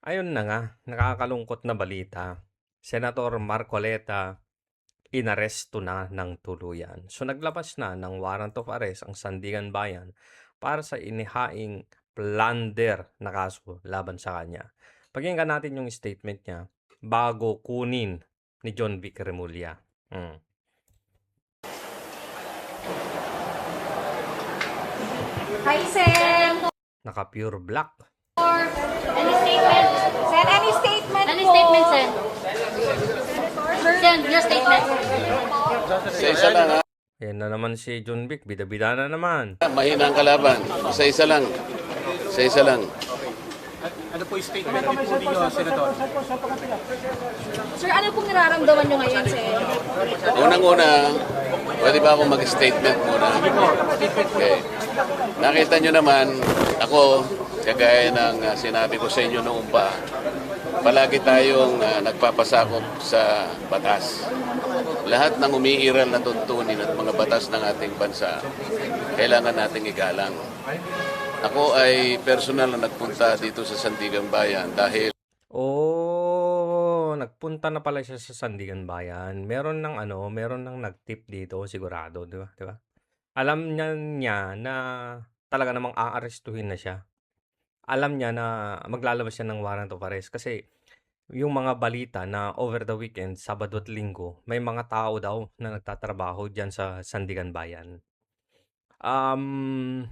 Ayun na nga, nakakalungkot na balita. Senator Marcoleta inaresto na ng tuluyan. So naglabas na ng warrant of arrest ang Sandigan Bayan para sa inihaing plunder na kaso laban sa kanya. Pakinggan natin yung statement niya bago kunin ni John Vic Remulla. Hi, Sen. Naka-pure black. Any statement? Sen, any statement Any po? statement, Sen? Sen, your statement. Isa lang ha. Yan na naman si John Vic, bida-bida na naman. Mahina ang kalaban. Isa lang. Isa lang. Ano po yung statement po ninyo, Senator? Sir, ano pong nararamdaman nyo ngayon, Sen? Unang-una, pwede ba akong mag-statement muna? Okay. Nakita nyo naman, ako, kagaya ng sinabi ko sa inyo noong pa, palagi tayong nagpapasakop sa batas. Lahat ng umiiral na tuntunin at mga batas ng ating bansa, kailangan nating igalang. Ako ay personal na nagpunta dito sa Sandigan Bayan dahil Nagpunta na pala siya sa Sandigan Bayan. Meron ng nag-tip dito sigurado, 'di ba? 'Di ba? Alam niya na talaga namang aarestuhin na siya. Alam niya na maglalabas siya ng warrant of arrest kasi yung mga balita na over the weekend, Sabado at Linggo, may mga tao daw na nagtatrabaho diyan sa Sandigan Bayan. Um,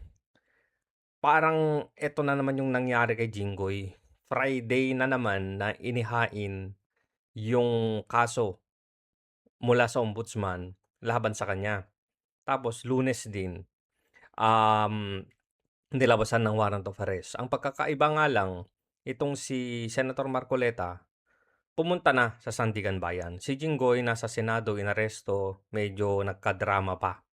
Parang eto na naman yung nangyari kay Jinggoy. Friday na naman na inihain yung kaso mula sa ombudsman laban sa kanya. Tapos Lunes din, um, nilabasan ng warrant of arrest. Ang pagkakaiba nga lang, itong si Senator Marcoleta, pumunta na sa Sandigan Bayan. Si Jinggoy nasa Senado, inaresto, medyo nagka-drama pa.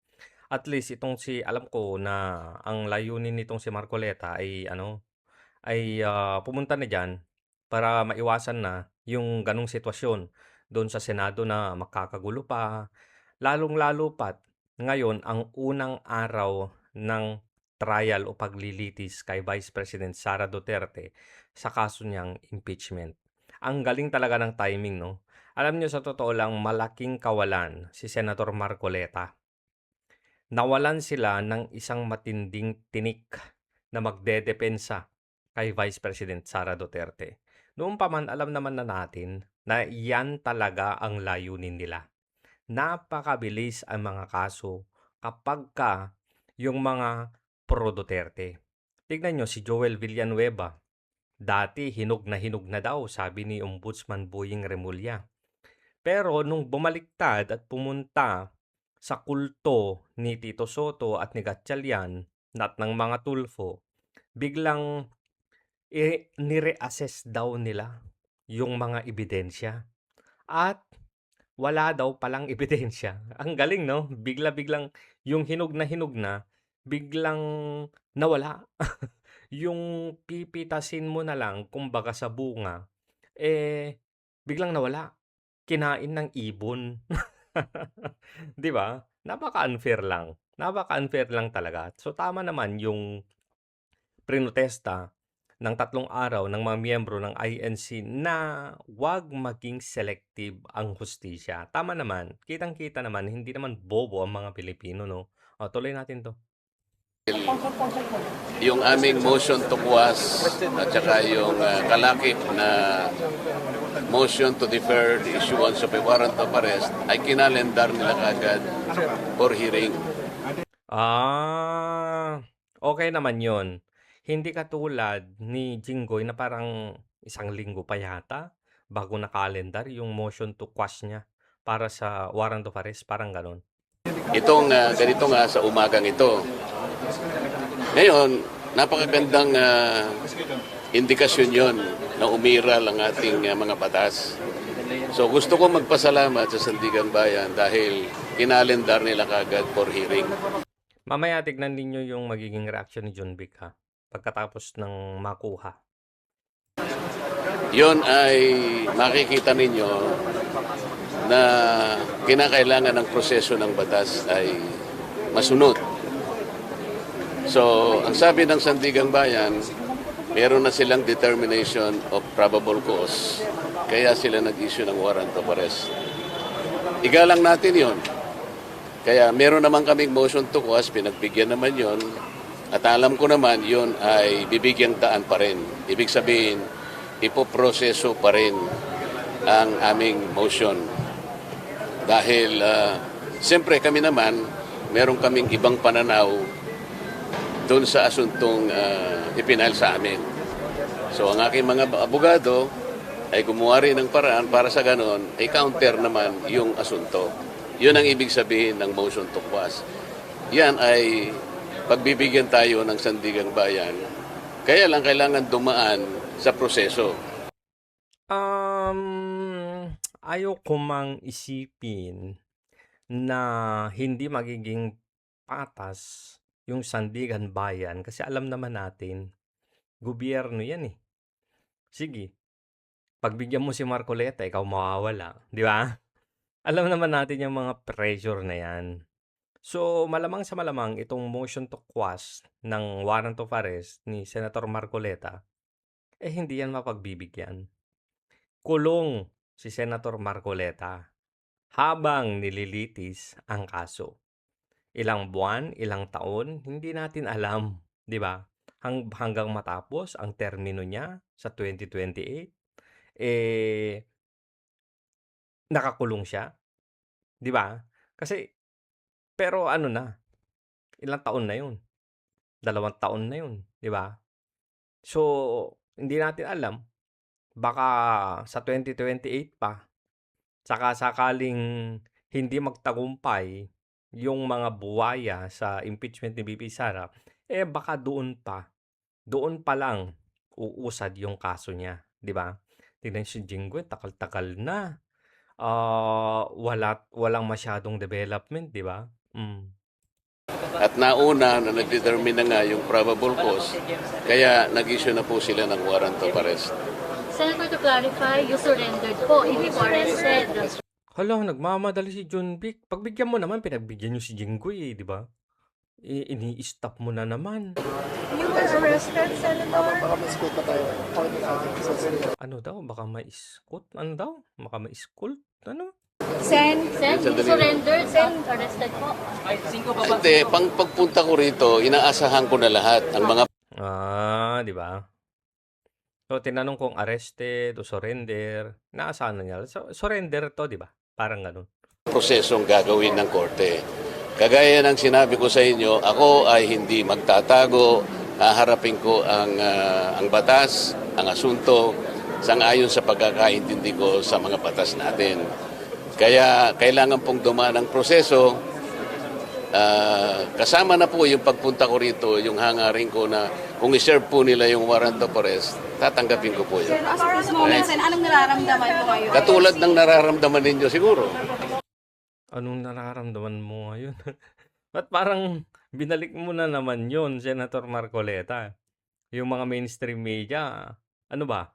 At least itong alam ko na ang layunin nitong si Marcoleta ay pumunta na diyan para maiwasan na yung ganong sitwasyon doon sa Senado na makakagulo pa. Lalong-lalo pat ngayon ang unang araw ng trial o paglilitis kay Vice President Sara Duterte sa kaso niyang impeachment. Ang galing talaga ng timing, no? Alam niyo, sa totoo lang, malaking kawalan si Senator Marcoleta. Nawalan sila ng isang matinding tinik na magdedepensa kay Vice President Sara Duterte. Noon pa man, alam naman na natin na yan talaga ang layunin nila. Napakabilis ang mga kaso kapag yung mga pro-Duterte. Tignan nyo si Joel Villanueva. Dati hinog na daw, sabi ni Ombudsman Boying Remulla. Pero nung bumaliktad at pumunta sa kulto ni Tito Soto at ni Gatchalian at ng mga Tulfo, biglang nire-assess daw nila yung mga ebidensya. At wala daw palang ebidensya. Ang galing, no? Bigla-biglang yung hinog na, biglang nawala. Yung pipitasin mo na lang, kumbaga sa bunga, biglang nawala. Kinain ng ibon. 'Di ba? Napaka-unfair lang. Napaka-unfair lang talaga. So tama naman yung prinotesta ng 3 araw ng mga miyembro ng INC na wag maging selective ang hustisya. Tama naman. Kitang-kita naman, hindi naman bobo ang mga Pilipino, no? O, tuloy natin 'to. yung aming motion to quash at saka yung kalakip na motion to defer the issuance of a warrant of arrest ay kinalendar nila kagad for hearing. Okay naman 'yon. Hindi katulad ni Jinggoy na parang 1 linggo pa yata bago na-calendar yung motion to quash niya para sa warrant of arrest, parang gano'n. Itong ganito nga sa umagang ito. Ngayon, napakagandang indikasyon yon na umiral ang ating mga batas. So gusto ko magpasalamat sa Sandigan Bayan dahil kinalendar nila kagad for hearing. Mamaya tignan ninyo yung magiging reaction ni John Vic, ha, pagkatapos ng makuha. Yon ay makikita ninyo na kinakailangan ng proseso ng batas ay masunod. So, ang sabi ng Sandigan Bayan, meron na silang determination of probable cause, kaya sila nag-issue ng warrant of arrest. Igalang natin yon. Kaya meron naman kaming motion to quash, pinagbigyan naman yon. At alam ko naman yon ay bibigyang daan pa rin. Ibig sabihin, ipoproseso pa rin ang aming motion. Dahil siyempre kami naman, meron kaming ibang pananaw doon sa asuntong ipinal sa amin. So ang aking mga abogado ay gumawa rin ng paraan para sa ganon, ay counter naman yung asunto. Yun ang ibig sabihin ng motion to quash. Yan ay pagbibigyan tayo ng Sandigang Bayan. Kaya lang kailangan dumaan sa proseso. Ayaw ko mang isipin na hindi magiging patas yung Sandigan Bayan kasi alam naman natin, gobyerno yan eh. Sige, pagbigyan mo si Marcoleta, ikaw mawawala, di ba? Alam naman natin yung mga pressure na yan. So, malamang sa malamang itong motion to quash ng warrant of arrest ni Senator Marcoleta, hindi yan mapagbibigyan. Kulong si Senator Marcoleta habang nililitis ang kaso. Ilang buwan, ilang taon, hindi natin alam, di ba? Hanggang matapos ang termino niya sa 2028, nakakulong siya, di ba? Kasi, pero ano na, ilang taon na yun? 2 taon na yun, di ba? So, hindi natin alam, baka sa 2028 pa, saka sakaling hindi magtagumpay yung mga buwaya sa impeachment ni BP Sara, baka doon pa lang uusad yung kaso niya, di ba? Tignan si Jinggoy, takal-takal na. Walang masyadong development, di ba? At nauna na nag-determine na nga yung probable cause, kaya nag-issue na po sila ng warrant of arrest. Senator, to clarify, you surrendered po, hindi po arrested. Hala, nagmamadali si John Vic. Pagbigyan mo naman, pinagbigyan nyo si Jinggoy, di ba? Ini-stop mo na naman. You were arrested, Senator? Ano daw? Baka ma-iskot? Ano daw? Baka ma-iskot? Ano? Sen, you surrendered, not arrested po. Hindi, pagpunta ko rito, inaasahan ko na lahat ang mga Di ba? So, tinanong kong arrested o surrender. Naasahan na niya. So, surrender to, di ba? Parang ganun. prosesong gagawin ng korte. Kagaya ng sinabi ko sa inyo, ako ay hindi magtatago, haharapin ko ang batas, ang asunto, sang-ayon sa pagkakaintindi ko sa mga batas natin. Kaya kailangan pong dumaan ang proseso. Kasama na po yung pagpunta ko rito, yung hangarin ko na kung i-serve po nila yung warrant of arrest, tatanggapin ko po yun. As of this moment, Sen, anong nararamdaman mo ngayon? Katulad ng nararamdaman ninyo siguro. Anong nararamdaman mo ngayon? Ba't parang binalik mo na naman yun, Senator Marcoleta? Yung mga mainstream media, ano ba?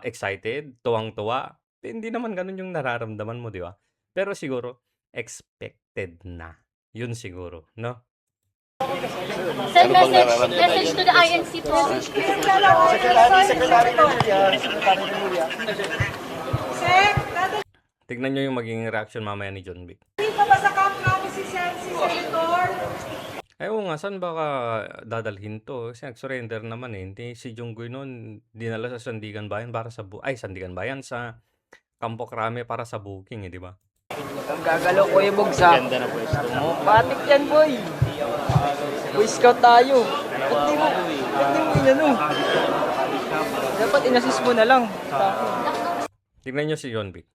Excited? Tuwang-tuwa? Hindi naman ganun yung nararamdaman mo, di ba? Pero siguro, expected na. Yun siguro, no? Send message to the INC po. Tignan nyo yung magiging reaction mamaya ni John Vic. Hindi pa ba sa camp namin si Senator? Oo nga, saan baka dadalhin to? Kasi nag-surrender naman eh. Hindi, si Junggoy noon dinala sa Sandigan Bayan para sa Sandigan Bayan sa Campo Crame para sa booking eh, di ba? Ang gagalaw ko yung bugsak. Ganda na pwesto mo. Patik yan, boy. Boy Scout tayo. Ba't di mo inano? Dapat inassist mo na lang. Tignan nyo si John Vic.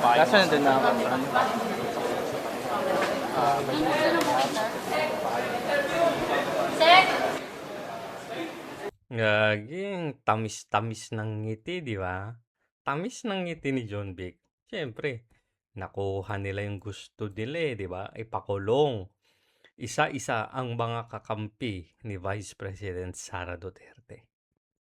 Kaso nandun na ako. Sir, Gaging tamis-tamis ng ngiti, di ba? Tamis ng ngiti ni John Vic. Siyempre, nakuha nila yung gusto nila eh, di ba? Ipakulong. Isa-isa ang mga kakampi ni Vice President Sara Duterte.